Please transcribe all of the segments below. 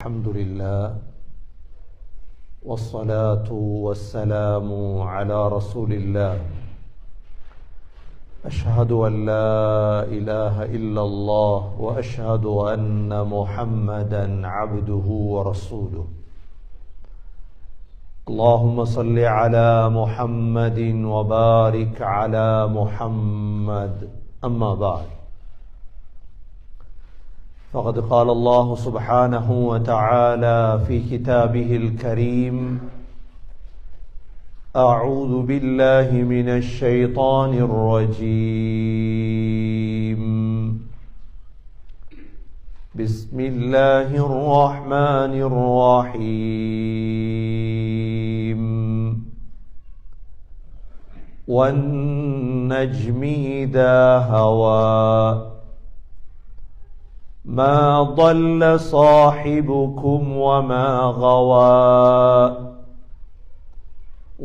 الحمد لله والصلاة والسلام على رسول الله أشهد أن لا إله إلا الله وأشهد أن محمدا عبده ورسوله اللهم صل على محمد وبارك على محمد أما بعد فقد قال الله سبحانه وتعالى في كتابه الكريم أعوذ بالله من الشيطان الرجيم بسم الله الرحمن الرحيم والنجم إذا هوى ما ضل صاحبكم وما غوى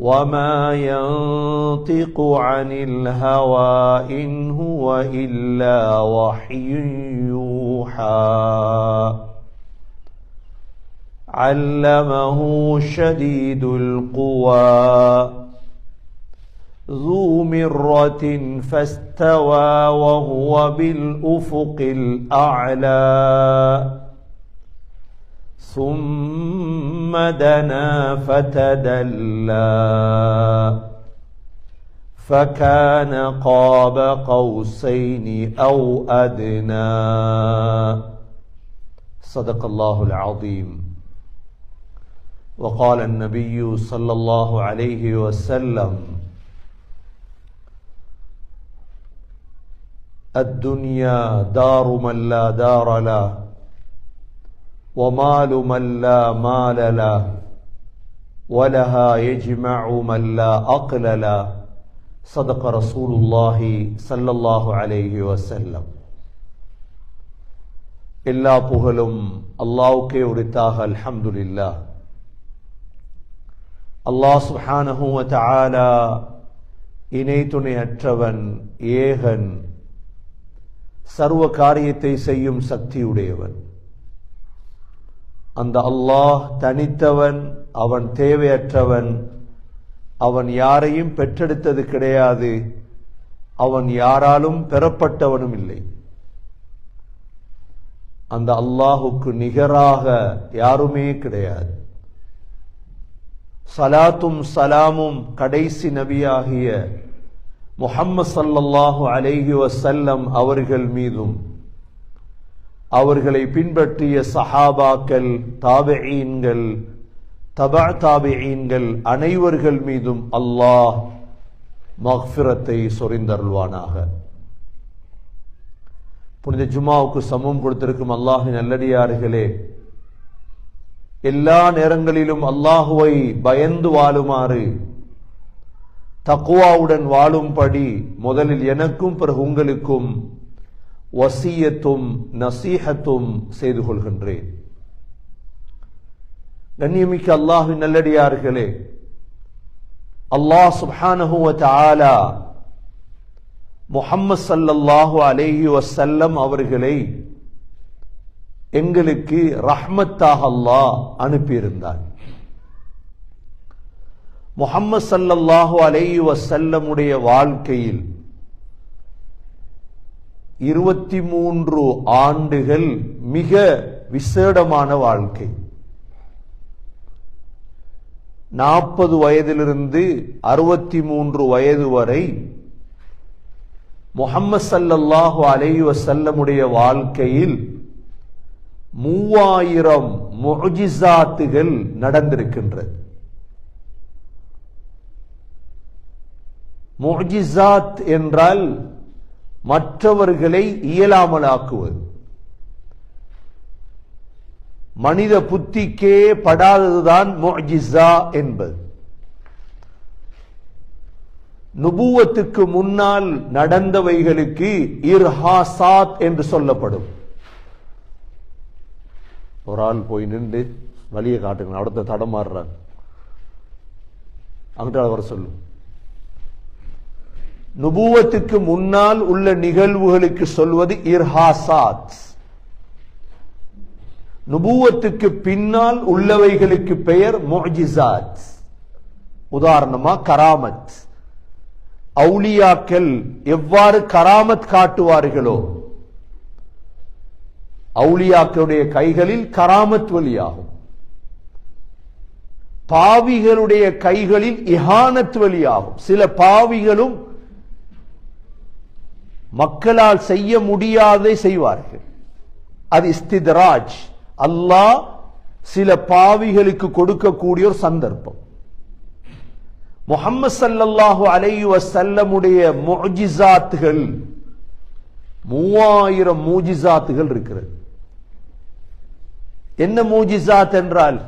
وما ينطق عن الهوى إن هو إلا وحي يوحى علمه شديد القوى ذو مرة فاستوى وهو بالأفق الأعلى ثم دنا فتدلى فكان قاب قوسين أو أدنى صدق الله العظيم. وقال النبي صلى الله عليه وسلم الدنيا دار من لا دار له ومال من لا مال له ولها يجمع من لا عقل له صدق رسول الله صلى الله عليه وسلم. எல்லா புகழும் அல்லாஹ்வுக்கே உரித்தாக. அல்ஹம்துலில்லாஹ். அல்லாஹ் சுப்ஹானஹு வ தஆலா இணை துணையற்றவன், ஏகன், சர்வ காரியத்தை செய்யும் சக்தியுடையவன். அந்த அல்லாஹ் தனித்தவன், அவன் தேவையற்றவன், அவன் யாரையும் பெற்றெடுத்தது கிடையாது, அவன் யாராலும் பெறப்பட்டவனும் இல்லை. அந்த அல்லாஹுக்கு நிகராக யாருமே கிடையாது. சலாத்தும் சலாமும் கடைசி நபியாகிய முஹம்மது ஸல்லல்லாஹு அலைஹி வஸல்லம் அவர்கள் மீதும் அவர்களை பின்பற்றிய சஹாபாக்கள், தாபிஈன்கள், தபா தாபிஈன்கள் அனைவர்கள் மீதும் அல்லாஹ் மக்ஃபிரத்தை சொரிந்தருள்வானாக. புனித ஜுமாவுக்கு சமம் கொடுத்திருக்கும் அல்லாஹ்வின் நல்லடியார்களே, எல்லா நேரங்களிலும் அல்லாஹுவை பயந்து வாழுமாறு, தக்வாவுடன் வாழும்படி முதலில் எனக்கும் பிறகு உங்களுக்கும் வசியத்தும் நசீஹத்தும் செய்து கொள்கின்றேன். கண்ணியமிக்க அல்லாஹ்வின் நல்லடியார்களே, அல்லாஹ் சுப்ஹானஹு வ தஆலா முஹம்மது ஸல்லல்லாஹு அலைஹி வஸல்லம் அவர்களை எங்களுக்கு ரஹ்மத்தாக அல்லாஹ் அனுப்பியிருந்தார். முஹம்மது ஸல்லல்லாஹு அலைஹி வஸல்லம் உடைய வாழ்க்கையில் 23 ஆண்டுகள் மிக விசேடமான வாழ்க்கை. 40 வயதிலிருந்து 63 வயது வரை முஹம்மது ஸல்லல்லாஹு அலைஹி வஸல்லம் உடைய வாழ்க்கையில் 3000 முஅ்ஜிஸாத்துகள் நடந்திருக்கின்றது. முஅ்ஜிஸாத் என்றால் மற்றவர்களை இயலாமலாக்குவது, மனித புத்திக்கே படாததுதான் முஅ்ஜிஸா என்பது. நுபுவத்துக்கு முன்னால் நடந்தவைகளுக்கு இர்ஹாசாத் என்று சொல்லப்படும். ஒரு ஆள் போய் நின்று வழியை காட்டுங்க, அடுத்த தடமாறுறாங்க, அங்கிட்ட வர சொல்லு. நுபுவத்துக்கு முன்னால் உள்ள நிகழ்வுகளுக்கு சொல்வது இர்ஹாசாத். நுபுவத்துக்கு பின்னால் உள்ளவைகளுக்கு பெயர் முஅ்ஜிஸாத். உதாரணமா கராமத். அவுலியாக்கள் எவ்வாறு கராமத் காட்டுவார்களோ, அவுலியாக்களுடைய கைகளில் கராமத் வழியாகும். பாவிகளுடைய கைகளில் இஹானத் வழியாகும். சில பாவிகளும் மக்களால் செய்ய முடியாததை செய்வார்கள். அது இஸ்தித்ராஜ். அல்லாஹ் சில பாவிகளுக்கு கொடுக்கக்கூடிய ஒரு சந்தர்ப்பம். முஹம்மது ஸல்லல்லாஹு அலைஹி வஸல்லமுடைய முஅ்ஜிஸாத்துகள் 3000 மூஜிசாத்துகள் இருக்கிறது. என்ன மூஜிசாத் என்றால்,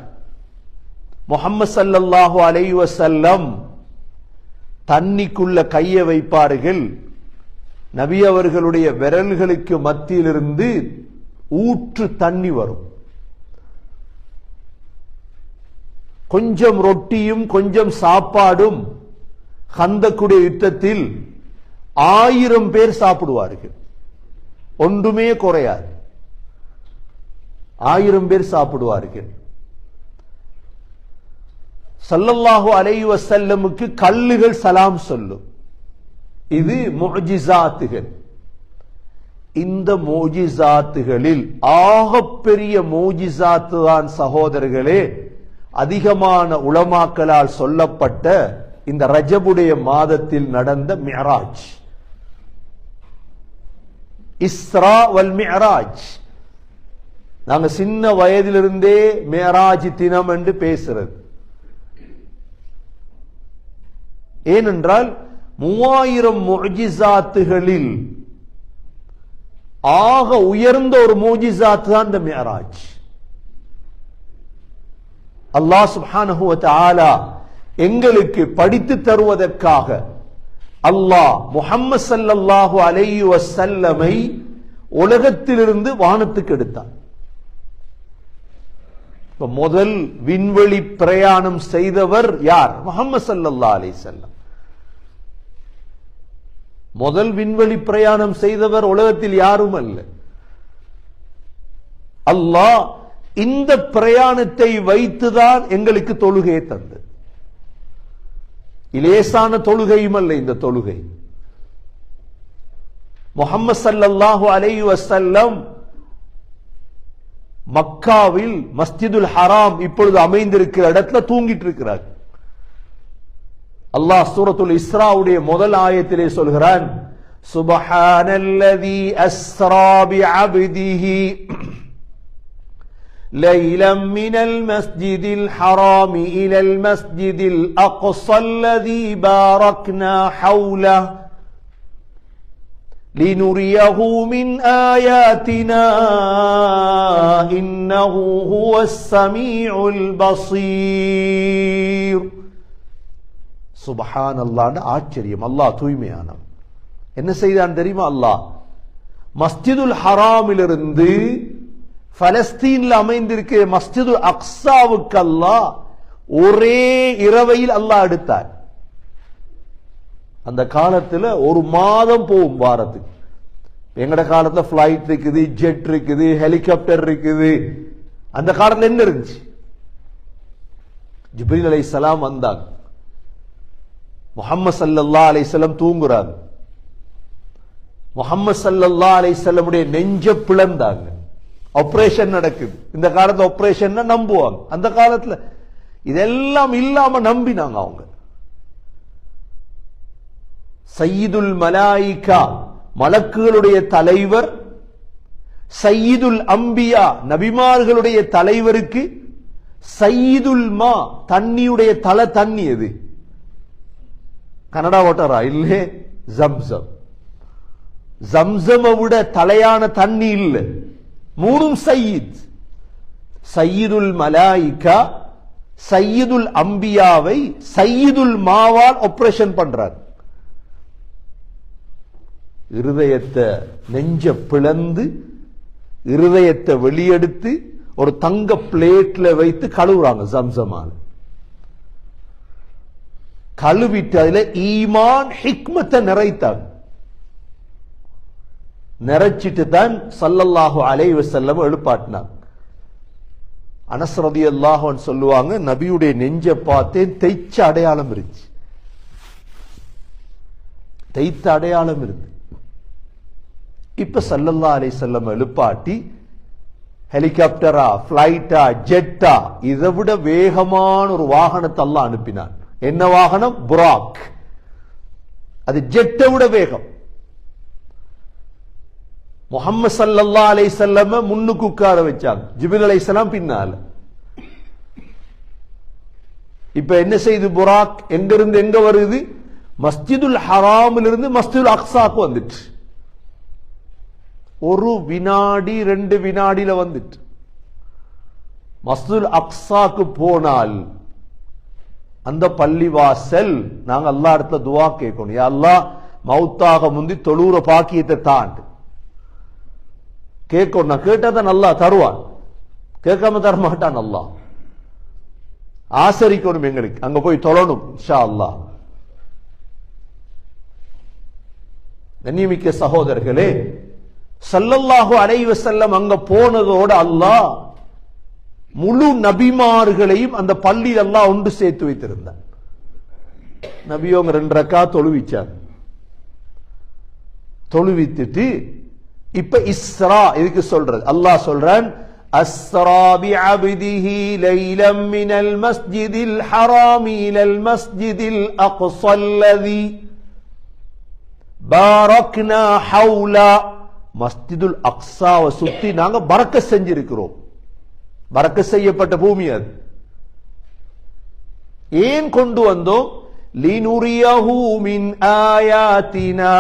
முஹம்மது ஸல்லல்லாஹு அலைஹி வஸல்லம் தண்ணிக்குள்ள கையை வைப்பார்கள். நபி அவர்களுடைய விரல்களுக்கு மத்தியிலிருந்து ஊற்று தண்ணி வரும். கொஞ்சம் ரொட்டியும் கொஞ்சம் சாப்பாடும் ஹந்தக்குடைய யுத்தத்தில் 1000 பேர் சாப்பிடுவார்கள். ஒன்றுமே குறையாது. 1000 பேர் சாப்பிடுவார்கள். ஸல்லல்லாஹு அலைஹி வஸல்லமுக்கு கல்லுகள் சலாம் சொல்லும். இது முஅ்ஜிஸாத்துகள். இந்த முஅ்ஜிஸாத்துகளில் ஆகப்பெரிய முஅ்ஜிஸாத்து தான் சகோதரர்களே, அதிகமான உலமாக்களால் சொல்லப்பட்ட இந்த ரஜபுடைய மாதத்தில் நடந்த மிஅராஜ், இஸ்ரா வல் மிஅராஜ். நாங்க சின்ன வயதிலிருந்தே மிஅராஜ் தினம் என்று பேசுறது. ஏனென்றால் 3000 முஅ்ஜிஸாத்துகளில் ஆக உயர்ந்த ஒரு முஅ்ஜிஸாத் தான் இந்த மிஅராஜ். அல்லாஹ் சுப்ஹானஹு வ தஆலா எங்களுக்கு படித்து தருவதற்காக அல்லாஹ் முஹம்மது ஸல்லல்லாஹு அலைஹி வஸல்லமை உலகத்திலிருந்து வானத்துக்கு எடுத்தார். முதல் விண்வெளி பிரயாணம் செய்தவர் யார்? முஹம்மது ஸல்லல்லாஹு அலைஹி வஸல்லம். முதல் விண்வெளி பிரயாணம் செய்தவர் உலகத்தில் யாரும் அல்ல. அல்லாஹ் இந்த பிரயாணத்தை வைத்துதான் எங்களுக்கு தொழுகையை தந்தது. இலேசான தொழுகையும் அல்ல இந்த தொழுகை. முஹம்மது ஸல்லல்லாஹு அலைஹி வஸல்லம் மக்காவில் மஸ்ஜிதுல் ஹராம் இப்பொழுது அமைந்திருக்கிற இடத்துல தூங்கிட்டு இருக்கிறார். அல்லாஹ் சூரத்துல் இஸ்ராவுடைய முதல் ஆயத்திலே சொல்கிறான், சுப்ஹானல்லதி அஸ்ரா பிஅப்திஹி ليلا من المسجد الحرام إلى المسجد الأقصى الذي باركنا حوله لنريه من آياتنا إنه هو السميع البصير. சுபஹான் அல்லாஹ்னு ஆச்சரியம். அல்லாஹ் தூய்மையானவன். என்ன செய்தான் தெரியுமா? அல்லாஹ் மஸ்ஜிதுல் ஹராமிலிருந்து பலஸ்தீன்ல அமைந்திருக்கிற மஸ்ஜிதுல் அக்ஸாவுக்கு அல்லாஹ் ஒரே இரவையில் அல்லாஹ் எடுத்தார். அந்த காலத்துல ஒரு மாதம் போகும் வாரத்துக்கு. எங்கட காலத்துல பிளைட் இருக்குது, ஜெட் இருக்குது, ஹெலிகாப்டர் இருக்குது. அந்த காலத்துல என்ன இருந்துச்சு? ஜிப்ரீல் அலைஹிஸ்ஸலாம் வந்தாங்க. முஹம்மது ஸல்லல்லாஹு அலைஹி வஸல்லம் தூங்குறாங்க. முஹம்மது ஸல்லல்லாஹு அலைஹி வஸல்லமுடைய நெஞ்ச பிளந்தாங்க. ஆபரேஷன் நடக்குது. இந்த காலத்துல ஆபரேஷன் நம்புவாங்க. அந்த காலத்துல இதெல்லாம் இல்லாம நம்பினாங்க அவங்க. சய்யிதுல் மலாயிகா மலக்குகளுடைய தலைவர், சய்யிதுல் அம்பியா நபிமார்களுடைய தலைவருக்கு சய்யிதுல் மா தண்ணியுடைய தண்ணி எது? கனடா வாட்டரா? இல்லே, ஜம்சம். ஜம்சமை விட தலையான தண்ணி இல்லை. மூணும் சய்யித். சய்யிதுல் மலாயிகா சய்யிதுல் அம்பியாவை சய்யிதுல் மாவால் ஆபரேஷன் பண்றார். இருதயத்தை நெஞ்ச பிளந்து இருதயத்தை வெளியெடுத்து ஒரு தங்க பிளேட்ல வைத்து கழுவுறாங்க ஜம்சமால. கழுவிட்டு அதுல ஈமான் ஹிக்மத்தை நிறைத்தாங்க. நிறைச்சிட்டு தான் ஸல்லல்லாஹு அலைஹி வஸல்லம் எழுப்பாட்டினாங்க. அனஸ் ரலியல்லாஹு அன்ஹு சொல்லுவாங்க, நபியுடைய நெஞ்சை பார்த்தேன், தைச்ச அடையாளம் இருந்துச்சு. தைத்த அடையாளம் இருந்து. இப்ப ஸல்லல்லாஹு அலைஹி வஸல்லம் எழுப்பாட்டி ஹெலிகாப்டரா, பிளைட்டா, ஜெட்டா, இதை விட வேகமான ஒரு வாகனத்தை அல்லாஹ் அனுப்பினான். என்ன வாகனம்? புராக். அது ஜெட்டை விட வேகம். முஹம்மது ஸல்லல்லாஹு அலைஹி வஸல்லம் முன்னுக்கு உட்கார வச்சாங்க, ஜிப்ரீல் அலைஹிஸ்ஸலாம் பின்னால. இப்ப என்ன செய்து புராக் எங்கிருந்து எங்க வருது? மஸ்ஜிதுல் ஹராமில் இருந்து மஸ்ஜிதுல் அக்ஸாக்கு வந்துட்டு. ஒரு வினாடி 2 வினாடியில வந்துட்டு. மஸ்ஜிதுல் அக்ஸாக்கு போனால் அந்த பள்ளிவாசல், நாங்க அல்லாஹ் இடத்துல துஆ கேட்கணும், யா அல்லாஹ் மௌத்தாக முந்தி தொழுற பாக்கியத்தை தாண்டு கேட்கணும். நான் கேட்டாதான் அல்லாஹ் தருவான், கேட்காம தரமாட்டான் அல்லாஹ். ஆசரிக்கணும், எங்களுக்கு அங்க போய் தொழணும் இன்ஷா அல்லாஹ். கண்ணியமிக்க சகோதரர்களே, ஸல்லல்லாஹு அலைஹி வஸல்லம் அங்க போனதோடு அல்லாஹ் முழு நபிமார்களையும் அந்த பள்ளியில் அல்லாஹ் ஒன்று சேர்த்து வைத்திருந்தார். நபியோங்க 2 ரக்காத் தொழுவிச்சாங்க. தொழுவித்துட்டு இப்ப இஸ்ரா இதுக்கு சொல்றது. அல்லாஹ் சொல்றான், அஸ்ரா பிஅப்திஹி லைலம் மினல் மஸ்ஜிதில் ஹராமி இலல் மஸ்ஜிதில் அக்ஸல்லதி பாரக்னா ஹவுலா. மஸ்ஜிதுல் அக்ஸாவை சுத்தி நாங்க பரக்கத் செஞ்சிருக்கிறோம். பரக்கத் செய்யப்பட்ட பூமி அது. ஏன் கொண்டு வந்தோம்? லினுரியஹு மின் ஆயாத்தினா,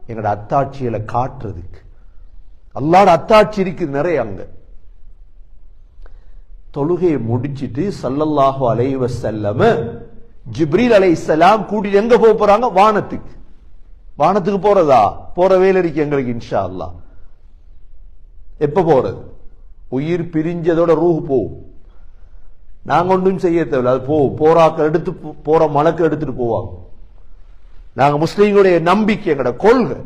எங்கட அத்தாட்சிகளை காட்டுறதுக்கு. அல்லாஹ்வுடைய அத்தாட்சி இருக்கு நிறைய அங்க. தொழுகையை முடிச்சிட்டு ஸல்லல்லாஹு அலைஹி வஸல்லம் ஜிப்ரீல் அலைஹிஸ்ஸலாம் கூட்டிட்டு எங்க போறாங்க? வானத்துக்கு. வானத்துக்கு போறதா? போற வேலை இருக்கு எங்களுக்கு இன்ஷா அல்லாஹ். எப்ப போறது? உயிர் பிரிஞ்சதோட ரூஹ் போகும். நாங்க ஒன்றும் செய்ய தேவையில்லை, அது போராக்கள் எடுத்து போற மலக்கு எடுத்துட்டு போவாங்க. நாங்க முஸ்லீம்களுடைய நம்பிக்கை, எங்கட கொள்கை,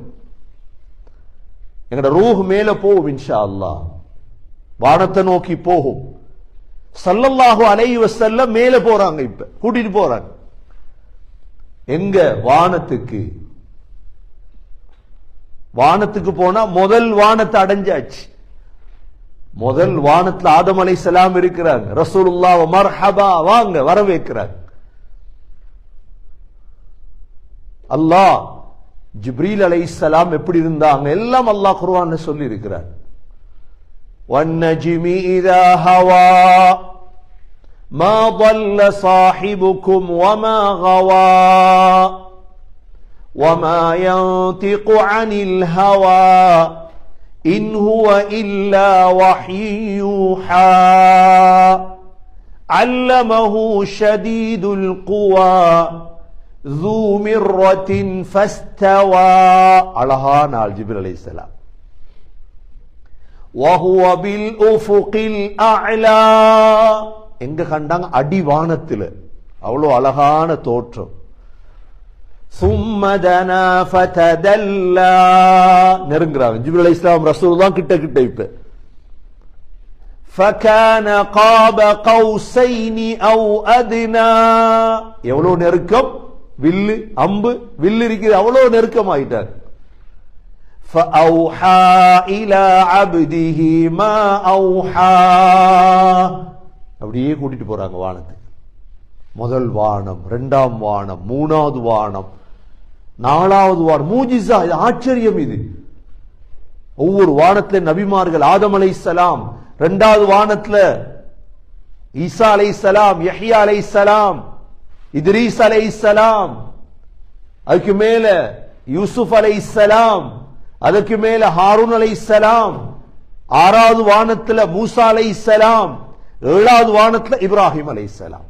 எங்கட ரூஹ் மேல போகும் இன்ஷா அல்லாஹ். வானத்தை நோக்கி போகும். ஸல்லல்லாஹு அலைஹி வஸல்லம் மேல போறாங்க. இப்ப கூட்டிட்டு போறாங்க எங்க? வானத்துக்கு. வானத்துக்கு போனா முதல் வானத்தை அடைஞ்சாச்சு. முதல் வானத்துல ஆதம் அலைஹிஸ்ஸலாம் இருக்கிறாங்க. ரசூலுல்லாஹ் மர்ஹபா வாங்க வரவேற்கிறாங்க. அல்லாஹ் ஜிப்ரீல் அலைஹிஸ்ஸலாம் எப்படி இருந்தாங்க எல்லாம் அல்லாஹ் குர்ஆன்ல சொல்லி இருக்கிறார். வன்னஜ்மி இதா ஹவா மா ضل صاحبكم وما غوى وما ينطق عن الهوى إن هو إلا وحي يوحى علمه شديد القوى ذو مرة فاستوى. அழகான ஆள் ஜிப்ரீல் அலைஹிஸ்ஸலாம். وهو بالأفق الأعلى, எங்க கண்டாங்க? அடிவானத்தில். அவ்வளோ அழகான தோற்றம். ثم دنا فتدلى, நெருங்குறாங்க ஜிப்ரீல் அலைஹிஸ்ஸலாம் ரசூலுல்லாஹ் கிட்ட கிட்ட. இப்ப فكان قاب قوسين أو أدنى, எவ்வளவு நெருக்கம்? வில்லு அம்பு வில்லு இருக்குது, அவ்வளவு நெருக்கம் ஆயிட்டார். فأوحى إلى عبده ما أوحى, அப்படியே கூட்டிட்டு போறாங்க வானத்துக்கு. முதல் வானம், 2ஆம் வானம், 3வது வானம், 4வது வானம். மூஜிசா, இது ஆச்சரியம். இது ஒவ்வொரு வானத்துல நபிமார்கள். ஆதம் அலைஹிஸ்ஸலாம் 2வது வானத்துல, ஈசா அலைஹிஸ்ஸலாம், யஹ்யா அலைஹிஸ்ஸலாம், இத்ரீஸ் அலைஹிஸ்ஸலாம், அதுக்கு மேல யூசுப் அலைஹிஸ்ஸலாம், அதுக்கு மேல ஹாரூன் அலைஹிஸ்ஸலாம், 6வது வானத்துல மூசா அலைஹிஸ்ஸலாம், 7வது வானத்துல இப்ராஹிம் அலைஹிஸ்ஸலாம்.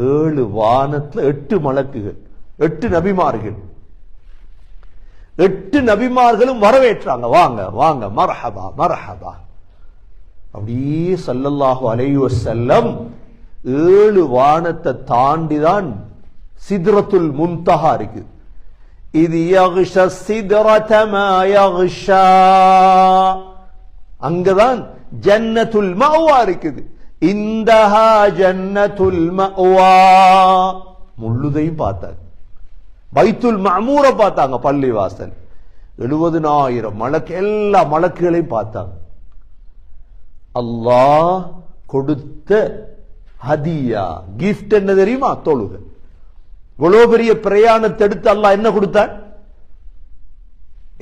7 வானத்துல 8 மலக்குகள், 8 நபிமார்கள். 8 நபிமார்களும் வரவேற்றாங்க, வாங்க வாங்க மர்ஹபா மர்ஹபா. அப்படியே ஸல்லல்லாஹு அலைஹி வஸல்லம் 7 வானத்தை தாண்டிதான் சித்ரத்துல் முன்தஹா இருக்கு. இது யக்ஷா சித்ரத மா யக்ஷா, அங்கதான் ஜன்னத்துல் மஅவா இருக்குது. இந்தஹா ஜன்னத்துல் மஅவா. முள்ளுதையும் பார்த்தாங்க, பைத்துல் மஅமூர பார்த்தாங்க, பள்ளி வாசல் 70,000 மலக்கு, எல்லா மலக்குகளையும் பார்த்தாங்க. அல்லாஹ் கொடுத்த ஹதியா, கிஃப்ட் என்ன தெரியுமா? தொழுகை. இவ்வளவு பெரிய பிரயாணத்தை எடுத்து அல்லாஹ் என்ன கொடுத்தான்?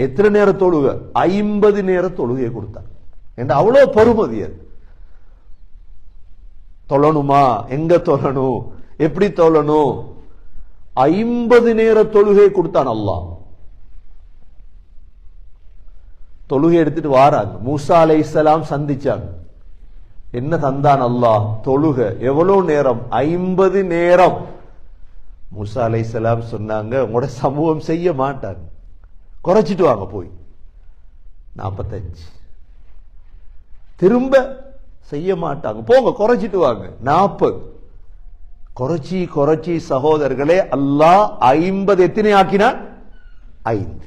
எத்தனை நேர தொழுகை? 50 நேர தொழுகையை கொடுத்தான். என்ற அவ்வளவு பெருமதி. அது தொழணுமா? எங்க தொழணும்? எப்படி தொழணும்? 50 நேர தொழுகை கொடுத்தான் அல்லாஹ். தொழுகை எடுத்துட்டு வாராங்க, மூசா அலைஹிஸ்ஸலாம் சந்திச்சாங்க. என்ன தந்தான் அல்லாஹ்? தொழுகை. எவ்வளவு நேரம்? 50 நேரம். மூசா அலைஹிஸ்ஸலாம் சொன்னாங்க, உங்களோட சமூகம் செய்ய மாட்டாங்க, குறைச்சிட்டு வாங்க போய் 45. திரும்ப செய்ய மாட்டாங்க, போங்க குறைச்சிட்டு வாங்க 40. குறைச்சி குறைச்சி சகோதரர்களே அல்லாஹ் 50 எத்தனை ஆக்கினான்? 5.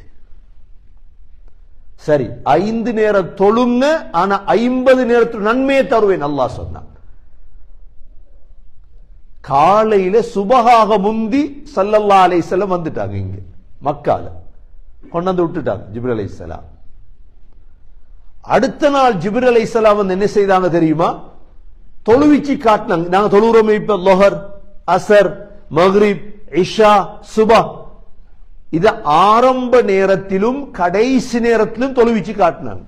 சரி, 5 நேரம் தொழுங்க, ஆனா 50 நேரத்துக்கு நன்மையை தருவேன் அல்லாஹ் சொன்னான். காலையில சுபஹாக முந்தி ஸல்லல்லாஹு அலைஹி வஸல்லம் வந்துட்டாங்க. இங்க மக்கால கொண்டாந்து விட்டுட்டாங்க ஜிப்ரீல் அலைஹிஸ்ஸலாம். அடுத்த நாள் ஜிப்ரீல் அலைஹிஸ்ஸலாம் வந்து என்ன செய்தாங்க தெரியுமா? தொழுவிச்சு காட்டினாங்க. நாங்க தொழுகிறோமே இப்ப லொஹர், அசர், மக்ரிப், இஷா, சுபஹ், இத ஆரம்ப நேரத்திலும் கடைசி நேரத்திலும் தொழுவிச்சு காட்டினாங்க.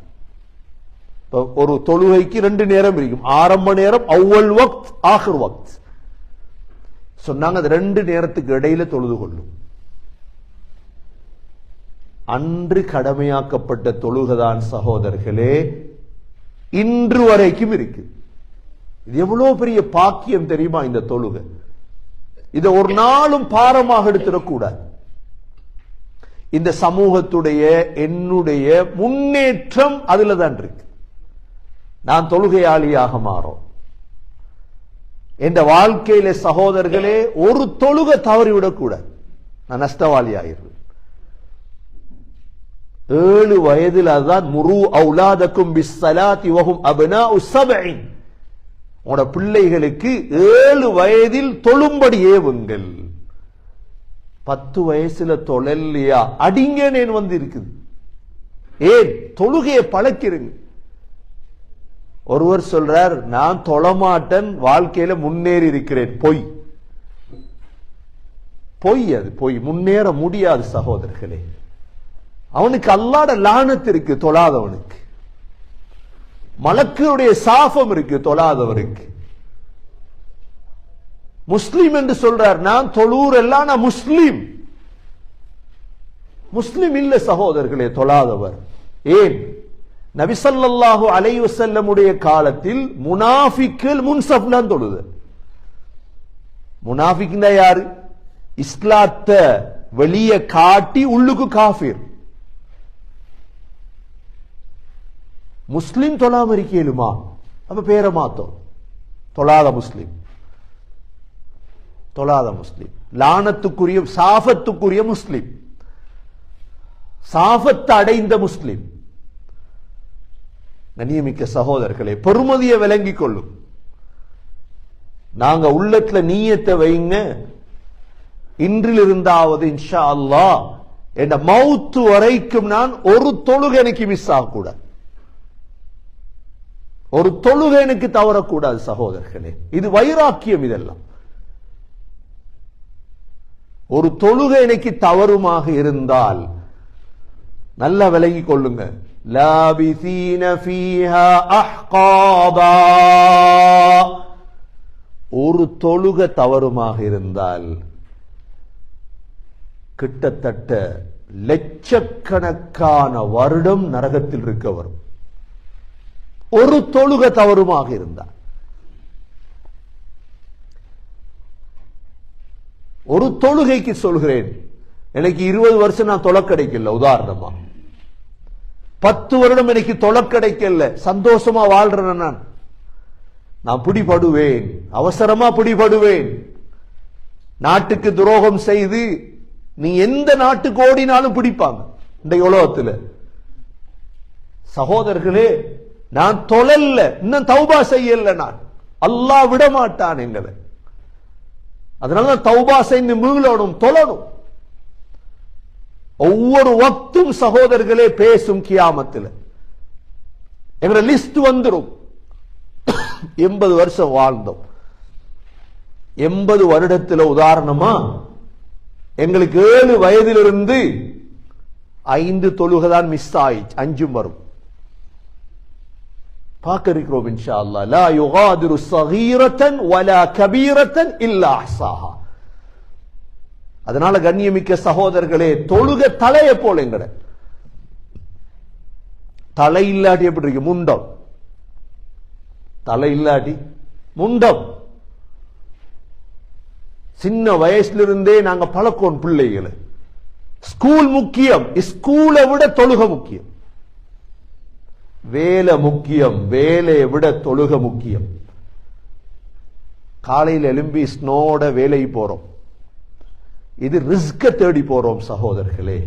ஒரு தொழுகைக்கு 2 நேரம் இருக்கும். ஆரம்ப நேரம் அவ்வல் வக்த், ஆஹிர் வக்த் சொன்னாங்க. அது 2 நேரத்துக்கு இடையில தொழுது கொள்ளும். அன்று கடமையாக்கப்பட்ட தொழுகைதான் சகோதரர்களே இன்று வரைக்கும் இருக்கு. இது எவ்வளவு பெரிய பாக்கியம் தெரியுமா இந்த தொழுகை? இதை ஒரு நாளும் பாரமாக எடுத்துடக்கூடாது. இந்த சமூகத்துடைய என்னுடைய முன்னேற்றம் அதுல தான் இருக்கு. நான் தொழுகையாளியாக மாறும் என்ற வாழ்க்கையில சகோதரர்களே ஒரு தொழுகை தவறிவிடக்கூடாது, நான் நஷ்டவாளி ஆயிருவேன். 7 வயதில் அதுதான் முரு அவுலாதக்கும் பிஸ்ஸலாத்தி வஹும் அப்னாஉ ஸப்இன். உங்களோட பிள்ளைகளுக்கு 7 வயதில் தொழும்படி ஏவுங்கள். 10 வயசுல தொழல்லையா அடிங்கன்னு வந்து இருக்குது. ஏன்? தொழுகையை பழக்கிறீங்க. ஒருவர் சொல்றார், நான் தொழமாட்டன், வாழ்க்கையில முன்னேறி இருக்கிறேன். பொய், பொய். அது பொய். முன்னேற முடியாது சகோதரர்களே. அவனுக்கு அல்லாஹ்வுடைய லானத் இருக்கு தொழாதவனுக்கு, மலக்குடைய சாபம் இருக்கு தொழாதவனுக்கு. முஸ்லிம் என்று சொல்றார், நான் தொழூர் எல்லாம் நான் முஸ்லிம். முஸ்லிம் இல்ல சகோதரர்களே தொழாதவர். ஏன்? நபி ஸல்லல்லாஹு அலைஹி வஸல்லம் உடைய காலத்தில் முனாஃபிக்குகள் முன்சஃப்லாம் தொழுது. முனாஃபிக்னா யாரு? இஸ்லாத்தை வெளியே காட்டி உள்ளுக்கு காஃபிர். முஸ்லிம் தொழாம இருக்கேலுமா? அப்ப பேரை மாத்தோம், தொழாத முஸ்லிம். தொழாத முஸ்லிம், லானத்துக்குரிய சாபத்துக்குரிய முஸ்லிம், சாபத்தை அடைந்த முஸ்லிம். கண்ணியமிக்க சகோதரர்களே, பெருமதியை விளங்கிக் கொள்ளும். நாங்க உள்ளத்துல நீயத்தை வைங்க, இன்றிலிருந்தாவது இன்ஷா அல்லாஹ் என்ற மௌத்து வரைக்கும் நான் ஒரு தொழுகை எனக்கு மிஸ் ஆகக்கூடாது, ஒரு தொழுகை எனக்கு தவறக்கூடாது சகோதரர்களே. இது வைராக்கியம். இதெல்லாம் ஒரு தொழுகை எனக்கு தவறுமாக இருந்தால் நல்லா விலகிக் கொள்ளுங்க. லாபிசீன ஃபீஹா அஹ்காபா. ஒரு தொழுகை தவறுமாக இருந்தால் கிட்டத்தட்ட லட்சக்கணக்கான வருடம் நரகத்தில் இருக்க வரும். ஒரு தொழுகை தவறுமாக இருந்தால், ஒரு தொழுகைக்கு சொல்கிறேன், எனக்கு 20 வருஷம் நான் தொலை கிடைக்கல, உதாரணமா 10 வருடம் எனக்கு தொலை கிடைக்கல, சந்தோஷமா வாழ்றேன், நான் பிடிபடுவேன், அவசரமா பிடிபடுவேன். நாட்டுக்கு துரோகம் செய்து நீ எந்த நாட்டுக்கு ஓடினாலும் பிடிப்பாங்க இந்த உலகத்தில். சகோதரர்களே, நான் தொழல்ல, இன்னும் தௌபா செய்யல, நான் அல்லாஹ் விட மாட்டான் எங்களை. அதனால தௌபா செய்து மீளணும், தொழணும். ஒவ்வொரு வக்தும் சகோதரர்களே பேசும் கியாமத்தில். எங்கட லிஸ்ட் வந்துடும். 80 வருஷம் வாழ்ந்தோம். 80 வருடத்தில் உதாரணமா எங்களுக்கு 7 வயதிலிருந்து 5 தொழுகைதான் மிஸ் ஆயிடுச்சு, 5 வரும். பார்க்க இருக்கிறோம் இன்ஷா அல்லாஹ். லா யுகாதிரு ஸகீரத்தன் வலா கபீரத்தன் இல்லா அஹ்ஸாஹா. அதனால கண்ணியமிக்க சகோதரர்களே, தொழுக தலைய போல எங்கட தலை இல்லாட்டி எப்படி இருக்கு? முண்டம். தலை இல்லாட்டி முண்டம். சின்ன வயசுல இருந்தே நாங்க பழக்கோம் பிள்ளைகளை. ஸ்கூல் முக்கியம், ஸ்கூலை விட தொழுக முக்கியம். வேலை முக்கியம், வேலையை விட தொழுக முக்கியம். காலையில் எழும்பி ஸ்னோட வேலை போறோம். இது ரிஸ்க தேடி போறோம் சகோதரர்களே.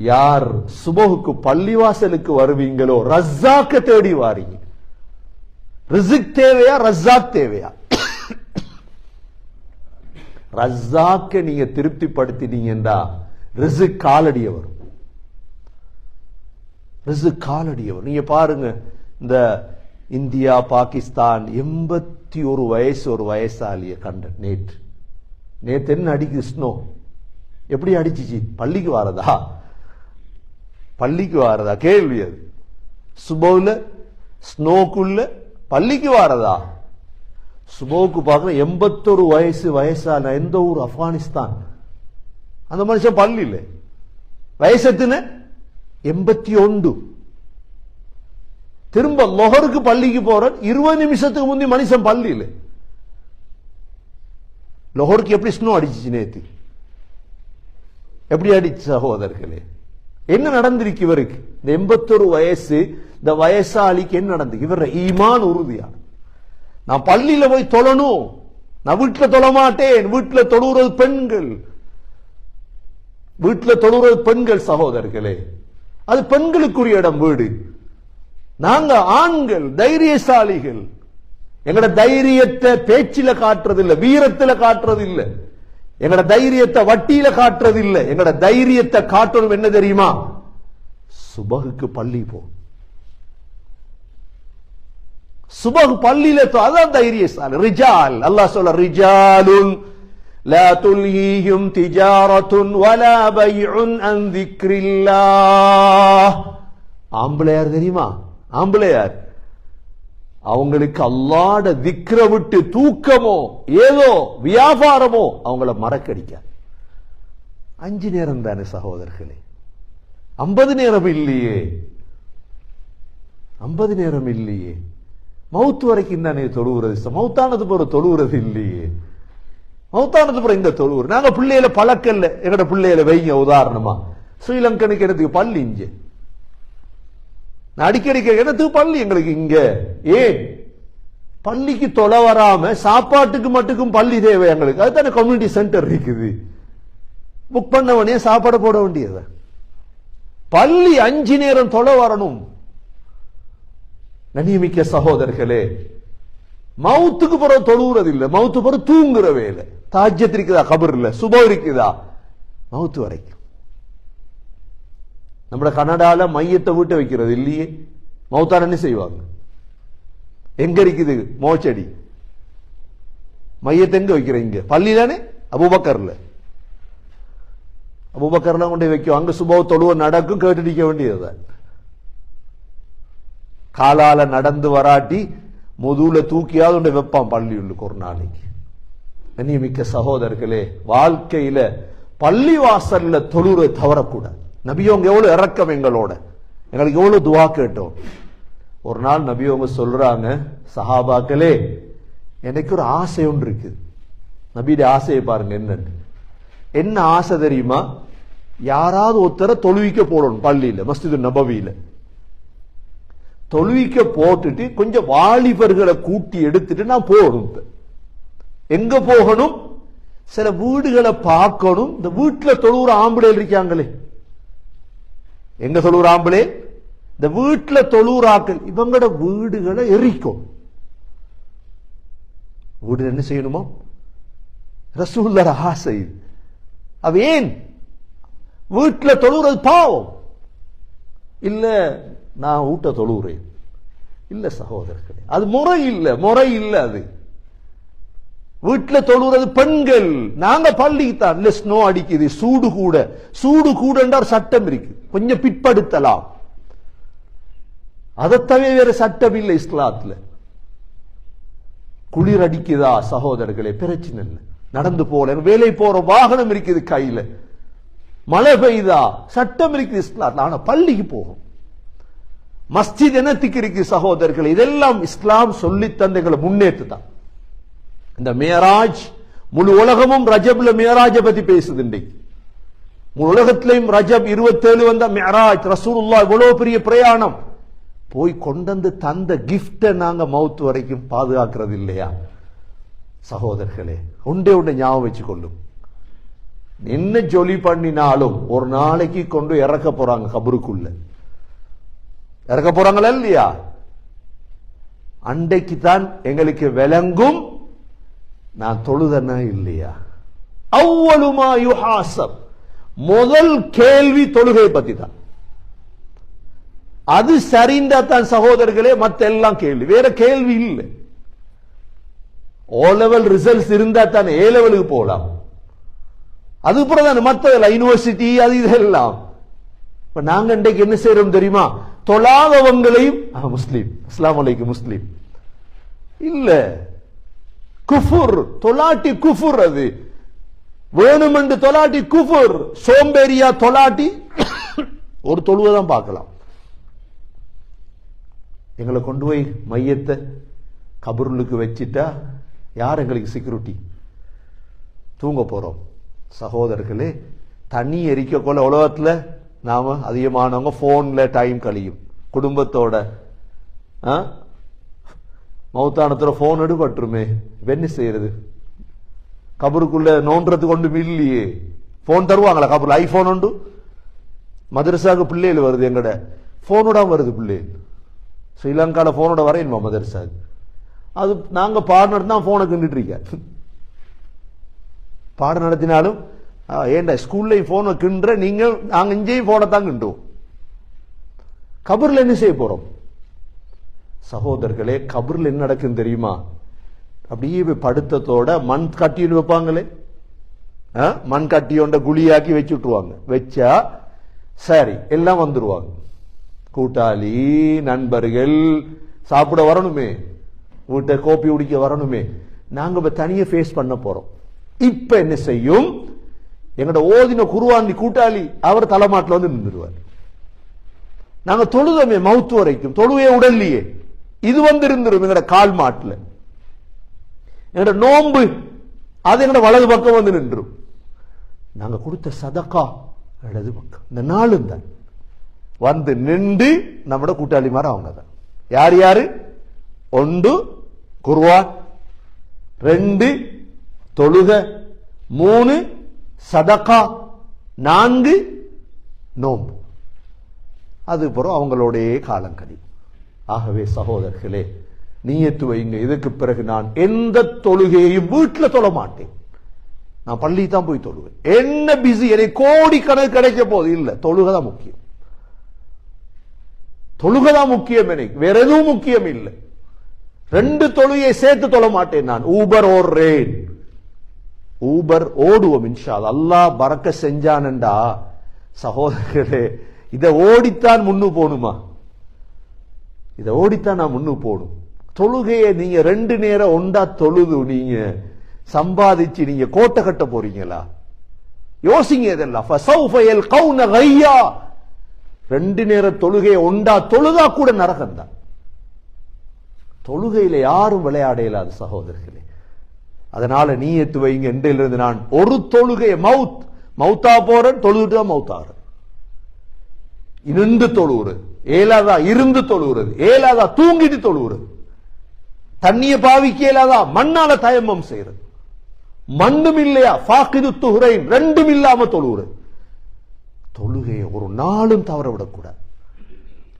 யார் சுபஹுக்கு பள்ளிவாசலுக்கு வருவீங்களோ ரஸாக்க தேடி வாரீங்க. ரிஸ்க் தேவையா, ரஸாக் தேவையா? ரஸாக்க நீங்க திருப்திப்படுத்தினீங்கன்னா ரிஸ்க் காலடிய வரும். ரிஸ்க் காலடிய வரும். நீங்க பாருங்க, இந்த இந்தியா பாகிஸ்தான் 81 வயசு ஒரு வயசாலிய கண்ட நேற்று என்ன அடிக்குது ஸ்னோ? எப்படி அடிச்சிச்சு? பள்ளிக்கு வாரதா? பள்ளிக்கு வாரதா கேள்வி அது. சுபோல ஸ்னோக்குள்ள பள்ளிக்கு வாரதா? சுபோக்கு பார்க்கற 81 வயசான எந்த ஊர்? ஆப்கானிஸ்தான். அந்த மனுஷன் பள்ளியில வயசு எத்தனை? 81. திரும்ப லொஹருக்கு பள்ளிக்கு போற 20 நிமிஷத்துக்கு முந்தி மனுஷன் பள்ளியில. லொஹருக்கு எப்படி ஸ்னோ அடிச்சு நேத்து? எப்படி அடிச்சு சகோதரர்களே? என்ன நடந்திருக்கு இவருக்கு? இந்த 81 வயசு இந்த வயசாளிக்கு என்ன நடந்து? இவர ஈமான் உறுதியா, நான் பள்ளியில போய் தொழணும், நான் வீட்டுல தொழ மாட்டேன். வீட்டுல தொழுறது பெண்கள், வீட்டுல தொழுறது பெண்கள் சகோதரர்களே. அது பெண்களுக்குரிய இடம் வீடு. நாங்க ஆண்கள் தைரியசாலிகள். எங்கட தைரியத்தை பேச்சில காட்டுறது இல்ல, வீரத்துல காட்டுறது இல்ல. எங்கட தைரியத்தை வட்டியில காட்டுறது இல்ல. எங்கட தைரியத்தை காட்டணும் என்ன தெரியுமா? சுபகுக்கு பள்ளி போ. சுபகு பள்ளியில அதான் தைரியசாலி. ரிஜால், அல்லாஹ் சொல்ல ரிஜாலுன் லா துல்ஹீஹிம் திஜாரத்துன் வலா பைஉன் அன் திக்ரில்லாஹ். ஆம்பளையார் தெரியுமா? ஆம்பளையார் அவங்களுக்கு அல்லாஹ்ட திக்ர விட்டு தூக்கமோ ஏதோ வியாபாரமோ அவங்கள மறக்கடிக்க. 5 நேரம் தானே சகோதரர்களே, 50 நேரம் இல்லையே, 50 நேரம் இல்லையே. மௌத்து வரைக்கும் தானே தொழுகிறது. மௌத்தானது போற தொழுகிறது இல்லையே. மௌத்தானது போற இந்த தொழுவுற நாங்க பிள்ளையில பழக்கல்ல. எங்கட பிள்ளையில வைங்க உதாரணமா ஸ்ரீலங்கனுக்கு எனக்கு பள்ளி இங்க, அடிக்கடி எனக்கு பள்ளி எங்களுக்கு இங்க. ஏன் பள்ளிக்கு தொலை வராம சாப்பாட்டுக்கு மட்டுக்கும் பள்ளி தேவை எங்களுக்கு. அதுதானே கம்யூனிட்டி சென்டர் இருக்குது. புக் பண்ண வேண்டிய சாப்பாடு போட வேண்டியது. பள்ளி 5 நேரம் தொலை வரணும். கண்ணியமிக்க சகோதரர்களே, மவுத்துக்கு பிறகு தொழுகிறது இல்ல, மவுத்து பிறகு தூங்குற வேலை. தாஜ்ஜத் இருக்குதா? கபர்ல சுபோ இருக்குதா? மவுத்து வரைக்கும். நம்ம கனடால மையத்தை வீட்டை வைக்கிறது இல்லையே. மௌத்தான என்ன செய்வாங்க? எங்க இருக்குது மோச்சடி? மையத்தை எங்க வைக்கிறீங்க? பள்ளியிலானே, அபூபக்கர்ல. அபூபக்கர்லாம் கொண்டு வைக்கும். அங்க சுபோ தொழுவ நடக்கும், கேட்டுடிக்க வேண்டியதுதான். காலால நடந்து வராட்டி முதுகுல தூக்கியாவது வைப்பான் பள்ளியுள்ளுக்கு ஒரு நாளைக்கு. கண்ணியமிக்க சகோதரர்களே, வாழ்க்கையில பள்ளி வாசல்ல தொழுற தவறக்கூடாது. நபியவங்க எவ்வளவு இறக்கம் எங்களோட, எங்களுக்கு எவ்வளவு துவா கேட்டோம். ஒரு நாள் நபியவங்க சொல்றாங்க, சஹாபாக்களே எனக்கு ஒரு ஆசை ஒன்று இருக்கு. நபியுடைய ஆசையை பாருங்க என்னன்னு. என்ன ஆசை தெரியுமா? யாராவது ஒருத்தரை தொழுவிக்க போடணும் பள்ளியில, மஸ்ஜிது நபவியில தொழுவிக்க போட்டுட்டு கொஞ்சம் வாலிபர்களை கூட்டி எடுத்துட்டு நான் போகணும். எங்க போகணும்? சில வீடுகளை பார்க்கணும். இந்த வீட்டுல தொழுவுற ஆம்பளை இருக்காங்களே, எங்க தொழுவுற ஆம்பளை? இந்த வீட்டுல தொழுறாக்கள் இவங்களோட வீடுகளை எரிக்கும். வீடு என்ன செய்யணுமோ ரசூலுல்லாஹ் ஆசை. அவ ஏன் வீட்டுல தொழுறது பாவம் இல்ல, நான் வீட்டை தொழுகிறேன் இல்ல சகோதரர்களே, அது முறை இல்ல. அது வீட்டுல தொழுகிறது பெண்கள். நாங்க பள்ளிக்குத்தான் இல்ல, ஸ்னோ அடிக்குது, சூடு கூட என்றால் சட்டம் இருக்கு, கொஞ்சம் பிற்படுத்தலாம். அதை தவிர வேற சட்டம் இல்லை இஸ்லாத்துல. குளிர் அடிக்குதா சகோதரர்களே, பிரச்சனை இல்லை, நடந்து போல வேலை போற வாகனம் இருக்குது கையில, மழை பெய்தா சட்டம் இருக்குது இஸ்லாம். ஆனா பள்ளிக்கு போகும். மஸ்ஜித் என்னத்துக்கு இருக்கு சகோதரர்கள்? இதெல்லாம் இஸ்லாம் சொல்லி தந்தைகளை முன்னேற்று தான். இந்த மேராஜ், முழு உலகமும் ரஜப்ல மேராஜ பத்தி பேசுது. இன்றைக்கு முழு உலகத்திலையும் ரஜப் 27 வந்த மேராஜ், ரசூலுல்லாஹ் இவ்வளவு பெரிய பிரயாணம் போய் கொண்டு தந்த கிஃப்ட நாங்க மவுத் வரைக்கும் பாதுகாக்கிறது இல்லையா சகோதரர்களே? ஒன்றே ஞாபகம் வச்சு கொள்ளும், என்ன ஜொலி பண்ணினாலும் ஒரு நாளைக்கு கொண்டு இறக்க போறாங்க, கபருக்குள்ள இறக்க போறாங்களா இல்லையா? அன்றைக்கு தான் எங்களுக்கு விளங்கும் நான் தொழுதனா இல்லையா. அவ்வளுமா யுஹாசப், முதல் கேள்வி தொழுகை பத்தி தான். அது சரிந்தா தான் சகோதரர்களே மத்த எல்லாம் கேள்வி, வேற கேள்வி இல்லை. ஓ லெவல் ரிசல்ட்ஸ் இருந்தா தான் ஏ லெவலுக்கு போகலாம். அது தான் மத்த யூனிவர்சிட்டி அது இதெல்லாம். இப்ப நாங்க இன்றைக்கு என்ன செய்யறோம் தெரியுமா? தொழாதவங்களையும் முஸ்லீம், அஸ்ஸலாமு அலைக்கும் முஸ்லீம் இல்ல, குஃபுர், தொலாட்டி குஃபுர். அது வேணுமென்று தொலாட்டி குஃபுர், சோம்பேறியா தொலாட்டி ஒரு தொழுவதான் பார்க்கலாம். எங்களை கொண்டு போய் மையத்தை கபருளுக்கு வச்சிட்டா யார் எங்களுக்கு செக்யூரிட்டி? தூங்க போறோம் சகோதரர்களே. தண்ணி எரிக்க கொள்ள உலகத்துல நாம அதிகமானவங்க போன்ல டைம் கழியும், குடும்பத்தோட. மௌத்தானத்துல போன் எடுபட்டுருமே, என்ன செய்யறது? கபருக்குள்ள நோன்றதுக்கு கொண்டு இல்லையே. போன் தருவாங்களா கபருல? ஐபோன் உண்டு. மதரசாவுக்கு பிள்ளைகள் வருது, எங்கட போனோட வருது பிள்ளைகள். ஸ்ரீலங்கால போனோட வரையணுமா மதரசாவுக்கு? அது நாங்க பாடம் நடத்தினா போனை கிண்டுட்டு இருக்க. பாடம் நடத்தினாலும் ஏண்டா ஸ்கூல்ல போனை கிண்டுற, நீங்க நாங்க இங்கேயும் போனை தான் கிண்டுவோம். கபர்ல என்ன செய்ய போறோம் சகோதரர்களே? கபர்ல என்ன நடக்குன்னு தெரியுமா? அப்படியே படுத்தத்தோட மண் கட்டின்னு வைப்பாங்களே, மண் கட்டியோண்ட குழியாக்கி வச்சு விட்டுருவாங்க. வச்சா சரி எல்லாம் வந்துருவாங்க, கூட்டாளி நண்பர்கள் சாப்பிட வரணுமே, வீட்டை கோப்பி குடிக்க வரணுமே. நாங்க இப்ப தனியா ஃபேஸ் பண்ண போறோம். இப்ப என்ன செய்யும்? எங்கட ஓதின குருவாண்டி கூட்டாளி அவர் தலைமாட்டில் வந்து நின்றுடுவார். நாங்க தொழுதமே மவுத்து வரைக்கும், தொழுவே உடல்லையே இது வந்து இருந்துரும் எங்கட கால் மாட்டுல. எங்கட நோம்பு அது எங்கட வலது பக்கம் வந்து நின்றும். நாங்க கொடுத்த சதக்கா இடது பக்கம். இந்த நாளும் தான் வந்து நின்று நம்மட கூட்டாளி மாதிரி அவங்க தான். யார் யாரு? 1 குர்ஆன், 2 தொழுக, 3 சதகா, 4 நோம்பு. அதுபோல அவங்களோடைய காலம் கழி. ஆகவே சகோதரர்களே நீயத்து வைங்க, இதுக்கு பிறகு நான் எந்த தொழுகையையும் வீட்டில் தொழ மாட்டேன், நான் பள்ளி தான் போய் தொழுவேன். என்ன பிஸி, எனக்கு கோடி கணக்கு கிடைக்க போது இல்ல, தொழுகதான் முக்கியம். தொழுகதான் முக்கியம், எனக்கு வேற எதுவும் முக்கியம் இல்லை. 2 தொழுகையை சேர்த்து தொழ மாட்டேன் நான். ஊபர் ஓடுறேன், ஊபர் ஓடுவோம் இன்ஷா அல்லாஹ். அல்லாஹ் பரக்க செஞ்சானண்டா சகோதரர்களே, இதை ஓடித்தான் முன்னு போகணுமா? இதை ஓடித்தான் நான் முன்னு போகணும். தொழுகையை நீங்க 2 நேரம் ஒண்டா தொழுது நீங்க சம்பாதிச்சு நீங்க கோட்டை கட்ட போறீங்களா? யோசிங்க இதெல்லாம். 2 நேர தொழுகையை ஒண்டா தொழுதா கூட நரகம் தான். தொழுகையில யாரும் விளையாட இயலாது சகோதரர்களே. அதனால நீயத்து வைங்க, இன்றிலிருந்து நான் ஒரு தொழுகை மௌத்தா போறேன், தொழுதுட்டு தான் மௌத்தாரு. இருந்து தொழுவுறது ஏலாதா, இருந்து தொழுவுறது ஏலாதா, தூங்கிட்டு தொழுவுறது, தண்ணிய பாவிக்க ஏலாதா, மண்ணால தயம்மம் செய்யறது, மண்ணும் இல்லையா ஃபாக்கிது துஹுரைன், 2ம் இல்லாம தொழுவுறது. தொழுகையை ஒரு நாளும் தவற விடக்கூடாது.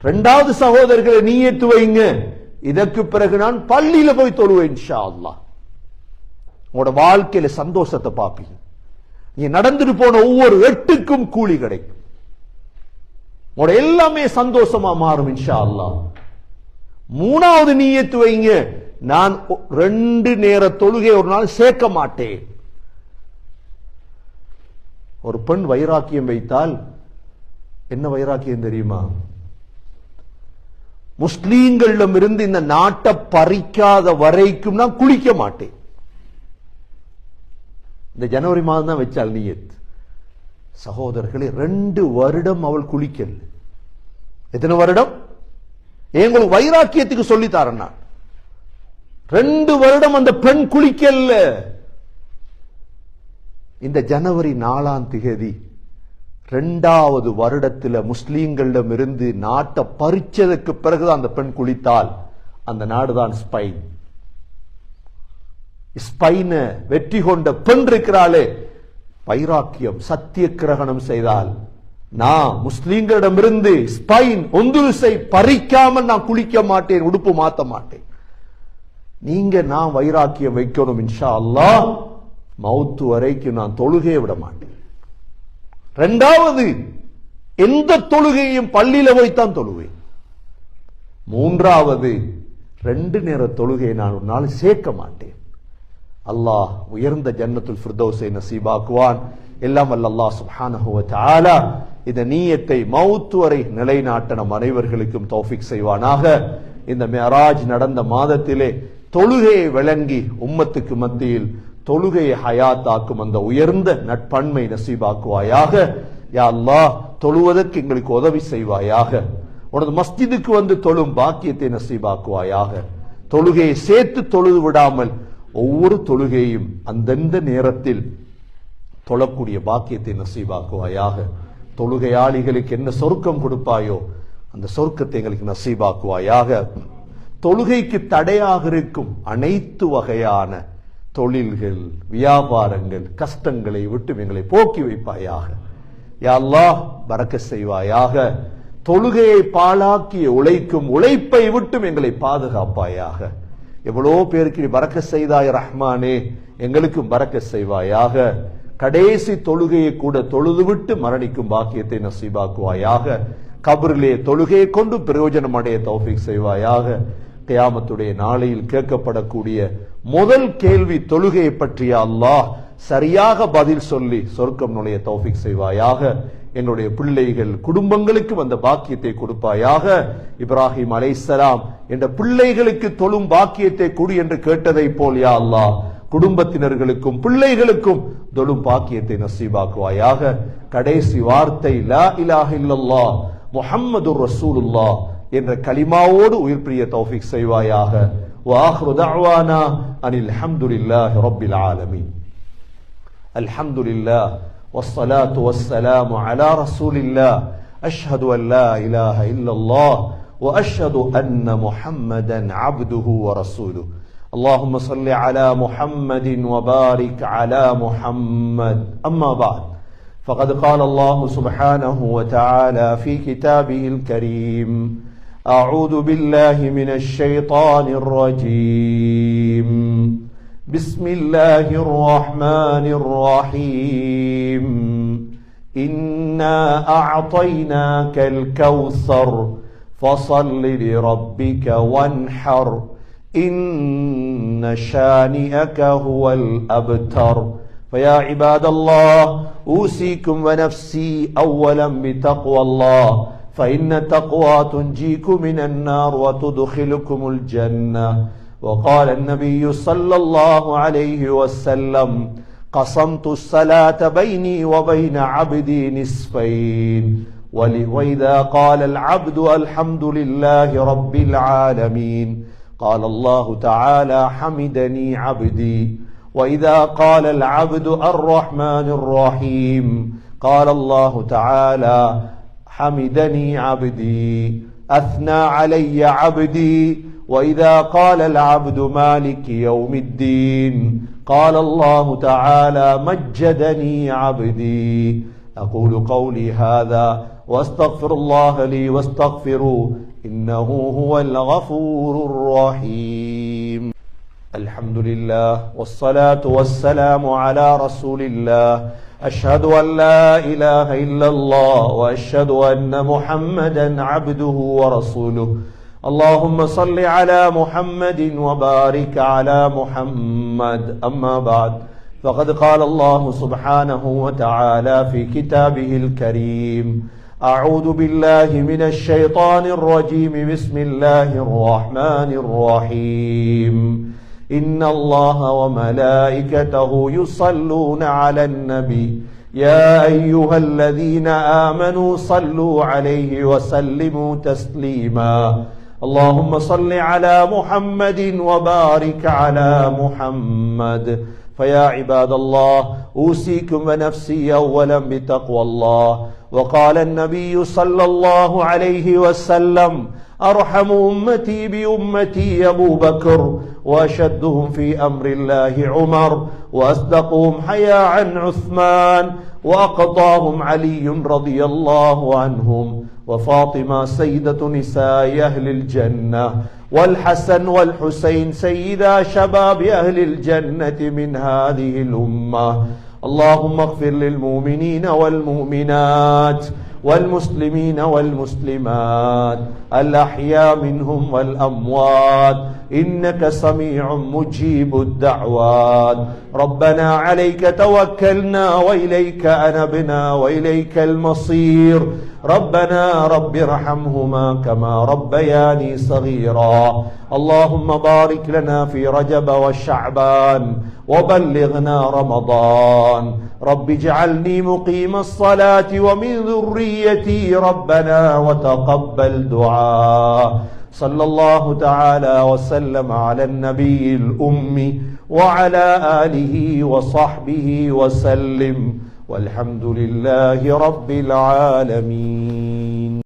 இரண்டாவது சகோதரர்களை நீயத்து வைங்க, இதற்கு பிறகு நான் பள்ளியில போய் தொழுவேன் இன்ஷா அல்லாஹ். உங்களோட வாழ்க்கையில சந்தோஷத்தை பார்ப்பீங்க. நீங்க நடந்துட்டு போன ஒவ்வொரு எட்டுக்கும் கூலி கிடைக்கும். உங்களோட எல்லாமே சந்தோஷமா மாறும் இன்ஷா அல்லாஹ். மூணாவது நீயத்து வைங்க, நான் 2 நேர தொழுகை ஒரு நாள் சேர்க்க மாட்டேன். ஒரு பெண் வைராக்கியம் வைத்தால் என்ன வைராக்கியம் தெரியுமா? முஸ்லீம்களிடம் இருந்து இந்த நாட்டை பறிக்காத வரைக்கும் நான் குளிக்க மாட்டேன். இந்த ஜனவரி மாதம் தான் வச்சால் நீயத். சகோதரர்களே, 2 வருடம் அவள் குளிக்கல. எத்தனை வருடம்? உங்களுக்கு வைராக்கியத்துக்கு சொல்லி தரேன் நான். 2 வருடம் அந்த பெண் குளிக்கல. இந்த ஜனவரி 4ஆம் தேதி 2வது வருடத்தில் முஸ்லீம்களிடம் இருந்து நாட்டை பறிச்சதுக்கு பிறகுதான் அந்த பெண் குளித்தால் அந்த நாடுதான் ஸ்பெயின். ஸ்பெயின வெற்றி கொண்ட பெண் இருக்கிறாளே, வைராக்கியம் சத்திய கிரகணம் செய்தால் நான் முஸ்லீம்களிடமிருந்து ஸ்பெயின் ஒந்துருசை பறிக்காமல் நான் குளிக்க மாட்டேன், உடுப்பு மாத்த மாட்டேன். நீங்க நான் வைராக்கியம் வைக்கணும் இன்ஷா அல்லாஹ். மௌத்து வரைக்கும் நான் தொழுகையை விட மாட்டேன். 2வது, எந்த தொழுகையும் பள்ளியில போய்த்தான் தொழுவேன். 3வது, 2 நேர தொழுகையை நான் ஒரு நாள் சேர்க்க மாட்டேன். அல்லாஹ் உயர்ந்த ஜன்னத்துல் ஃபிர்தௌஸை நசீபாக்குவான். எல்லாம் வல்ல அல்லாஹ் சுப்ஹானஹு வ தஆலா இந்த நீயத்தை மௌத் வரை நிலைநாட்ட நம் அனைவர்களுக்கும் தௌஃபீக் செய்வானாக. இந்த மிஅராஜ் நடந்த மாதத்திலே தொழுகையை விளங்கி உம்மத்துக்கு மத்தியில் தொழுகையை ஹயாத்தாக்கும் அந்த உயர்ந்த நட்பண்மை நசீபாக்குவாயாக. யா அல்லாஹ், தொழுவதற்கு எங்களுக்கு உதவி செய்வாயாக. உனது மஸ்ஜிதுக்கு வந்து தொழும் பாக்கியத்தை நசீபாக்குவாயாக. தொழுகையை சேர்த்து தொழுது விடாமல் ஒவ்வொரு தொழுகையும் அந்தந்த நேரத்தில் தொழக்கூடிய பாக்கியத்தை நசீபாக்குவாயாக. தொழுகையாளிகளுக்கு என்ன சொர்க்கம் கொடுப்பாயோ அந்த சொர்க்கத்தை எங்களுக்கு நசீபாக்குவாயாக. தொழுகைக்கு தடையாக இருக்கும் அனைத்து வகையான தொழில்கள், வியாபாரங்கள், கஷ்டங்களை விட்டு எங்களை போக்கி வைப்பாயாக. யா அல்லாஹ், பரக்கத் செய்வாயாக. தொழுகையை பாழாக்கிய உழைக்கும் உழைப்பை விட்டும் எங்களை பாதுகாப்பாயாக. எவ்வளோ பேருக்கு நீ பரக்கத் செய்தாய் ரஹ்மானே, எங்களுக்கும் பரக்கத் செய்வாயாக. கடைசி தொழுகையை கூட தொழுதுவிட்டு மரணிக்கும் பாக்கியத்தை நசீபாக்குவாயாக. கபரிலே தொழுகையை கொண்டு பிரயோஜனம் அடைய தௌஃபீக் செய்வாயாக. கியாமத்துடைய நாளையில் கேட்கப்படக்கூடிய முதல் கேள்வி தொழுகையை பற்றிய அல்லாஹ் சரியாக பதில் சொல்லி சொர்க்கம் நுழைய தௌஃபீக் செய்வாயாக. என்னுடைய பிள்ளைகள் குடும்பங்களுக்கு அந்த பாக்கியத்தை கொடுப்பாயாக. இப்ராஹிம் அலைஹிஸ்ஸலாம் என்ற பிள்ளைகளுக்கு தொழும் பாக்கியத்தை கொடு என்று கேட்டதை போல் யா அல்லாஹ் குடும்பத்தினர்களுக்கும் பிள்ளைகளுக்கும் தொழும் பாக்கியத்தை நசீபாக்குவாயாக. கடைசி வார்த்தை லா இலாஹ இல்லல்லாஹ் முஹம்மதுர் ரசூலுல்லாஹ் என்ற கலிமாவோடு உயிர் பிரிய தௌஃபீக் செய்வாயாக. وآخر دعوانا أن الحمد لله رب العالمين. الحمد لله والصلاة والسلام على رسول الله. أشهد أن لا إله إلا الله وأشهد أن محمدا عبده ورسوله. اللهم صل على محمد وبارك على محمد. أما بعد، فقد قال الله سبحانه وتعالى في كتابه الكريم: أعوذ بالله من الشيطان الرجيم. بسم الله الرحمن الرحيم. إنا أعطيناك الكوثر فصل لربك وانحر إن شانئك هو الأبتر. فيا عباد الله، أوصيكم ونفسي أولا بتقوى الله، فإن التقوى تنجيكم من النار وتدخلكم الجنة. وقال النبي صلى الله عليه وسلم: قسمت الصلاة بيني وبين عبدي نصفين. وإذا قال العبد الحمد لله رب العالمين قال الله تعالى: حمدني عبدي. وإذا قال العبد الرحمن الرحيم قال الله تعالى: حمدني عبدي، أثنى علي عبدي. وإذا قال العبد مالك يوم الدين قال الله تعالى: مجدني عبدي. أقول قولي هذا واستغفر الله لي واستغفروه إنه هو الغفور الرحيم. الحمد لله والصلاة والسلام على رسول الله. أشهد أن لا إله إلا الله وأشهد أن محمدا عبده ورسوله. اللهم صل على محمد وبارك على محمد. أما بعد، فقد قال الله سبحانه وتعالى في كتابه الكريم: أعوذ بالله من الشيطان الرجيم. بسم الله الرحمن الرحيم. إن الله وملائكته يصلون على النبي يا أيها الذين آمنوا صلوا عليه وسلموا تسليما. اللهم صل على محمد وبارك على محمد. فيا عباد الله، أوصيكم ونفسي أولا بتقوى الله. وقال النبي صلى الله عليه وسلم: أرحم أمتي بأمتي أبو بكر، وأشدهم في أمر الله عمر، وأصدقهم حياء عثمان، وأقضاهم علي رضي الله عنهم، وفاطمة سيدة نساء أهل الجنة، والحسن والحسين سيدا شباب أهل الجنة من هذه الأمة. اللهم اغفر للمؤمنين والمؤمنات والمسلمين والمسلمات الأحياء منهم والأموات، إنك سميع مجيب الدعوات. ربنا عليك توكلنا وإليك أنبنا وإليك المصير. ربنا رب ارحمهما كما ربياني صغيرا. اللهم بارك لنا في رجب وشعبان وبلغنا رمضان. رب اجعلني مقيم الصلاة ومن ذريتي ربنا وتقبل دعاء. صلى الله تعالى وسلم على النبي الأمي وعلى آله وصحبه وسلم، والحمد لله رب العالمين.